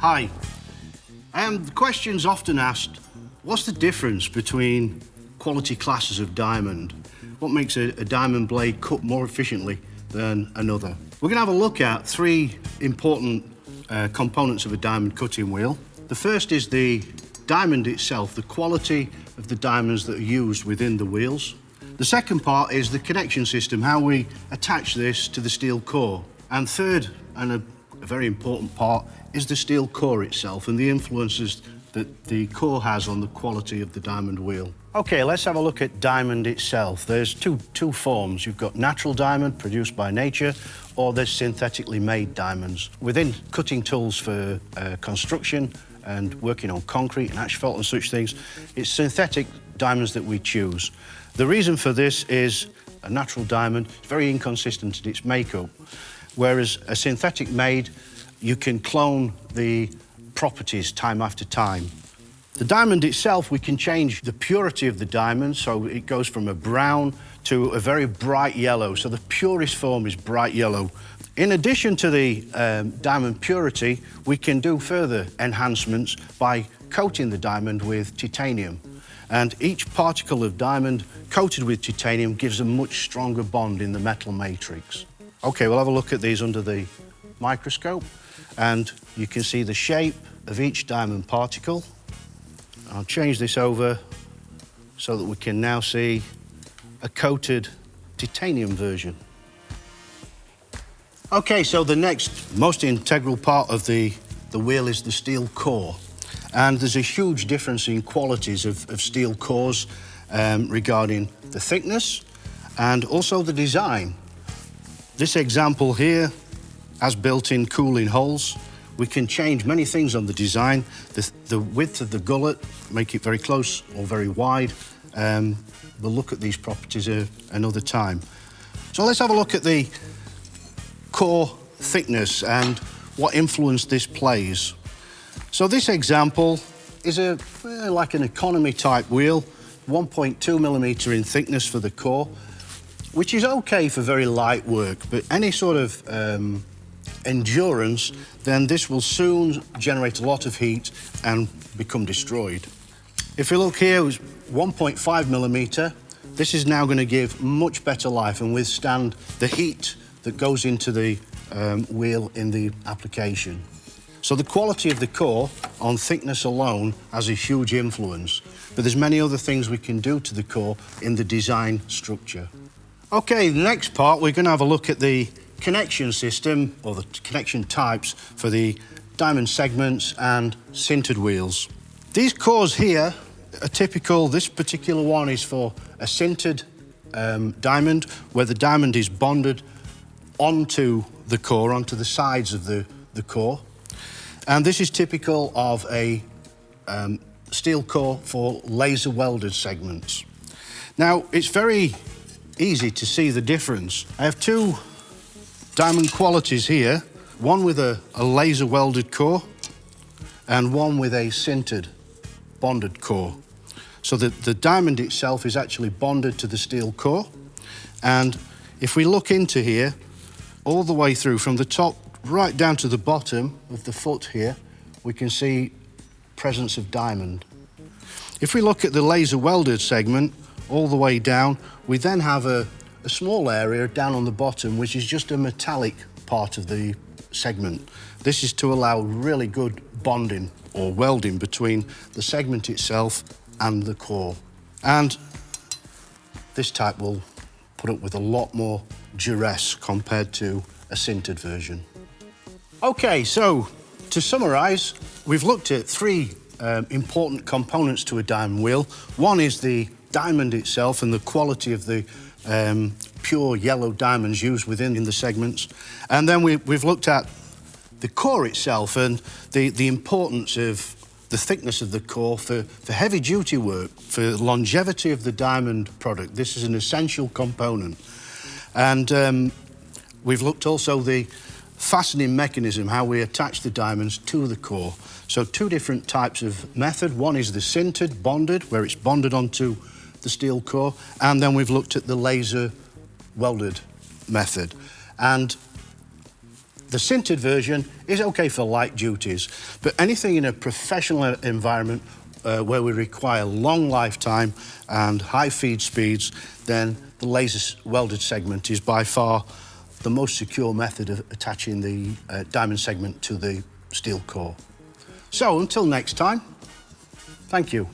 Hi. The question's often asked, what's the difference between quality classes of diamond? What makes a diamond blade cut more efficiently than another? We're going to have a look at three important components of a diamond cutting wheel. The first is the diamond itself, the quality of the diamonds that are used within the wheels. The second part is the connection system, how we attach this to the steel core. And third, and a very important part, is the steel core itself and the influences that the core has on the quality of the diamond wheel. Okay, let's have a look at diamond itself. There's two forms. You've got natural diamond produced by nature, or there's synthetically made diamonds. Within cutting tools for construction and working on concrete and asphalt and such things, it's synthetic diamonds that we choose. The reason for this is a natural diamond is very inconsistent in its makeup, whereas a synthetic made, you can clone the properties time after time. The diamond itself, we can change the purity of the diamond, so it goes from a brown to a very bright yellow. So the purest form is bright yellow. In addition to the diamond purity, we can do further enhancements by coating the diamond with titanium. And each particle of diamond coated with titanium gives a much stronger bond in the metal matrix. Okay, we'll have a look at these under the microscope, and you can see the shape of each diamond particle. I'll change this over so that we can now see a coated titanium version. Okay, so the next most integral part of the wheel is the steel core. And there's a huge difference in qualities of steel cores regarding the thickness and also the design. This example here has built-in cooling holes. We can change many things on the design. The width of the gullet, make it very close or very wide. We'll look at these properties another time. So let's have a look at the core thickness and what influence this plays. So this example is like an economy type wheel, 1.2 millimeter in thickness for the core, which is okay for very light work, but any sort of endurance, then this will soon generate a lot of heat and become destroyed. If we look here, it was 1.5 millimeter. This is now going to give much better life and withstand the heat that goes into the wheel in the application. So the quality of the core on thickness alone has a huge influence, but there's many other things we can do to the core in the design structure. Okay, the next part, we're going to have a look at the connection system, or the connection types for the diamond segments and sintered wheels. These cores here are typical. This particular one is for a sintered diamond, where the diamond is bonded onto the core, onto the sides of the core. And this is typical of a steel core for laser welded segments. Now, it's very easy to see the difference. I have two diamond qualities here, one with a laser welded core and one with a sintered bonded core. So the diamond itself is actually bonded to the steel core. And if we look into here, all the way through from the top right down to the bottom of the foot here, we can see presence of diamond. If we look at the laser welded segment all the way down, we then have a small area down on the bottom, which is just a metallic part of the segment. This is to allow really good bonding or welding between the segment itself and the core. And this type will put up with a lot more duress compared to a sintered version. Okay, so to summarize, we've looked at three important components to a diamond wheel. One is the diamond itself and the quality of the pure yellow diamonds used within the segments. And then we've looked at the core itself and the importance of the thickness of the core for heavy duty work, for longevity of the diamond product. This is an essential component. And we've looked also the fastening mechanism, how we attach the diamonds to the core. So two different types of method. One is the sintered bonded, where it's bonded onto the steel core, and then we've looked at the laser welded method. And The sintered version is okay for light duties, but anything in a professional environment where we require long lifetime and high feed speeds, then the laser welded segment is by far the most secure method of attaching the diamond segment to the steel core. So until next time, thank you.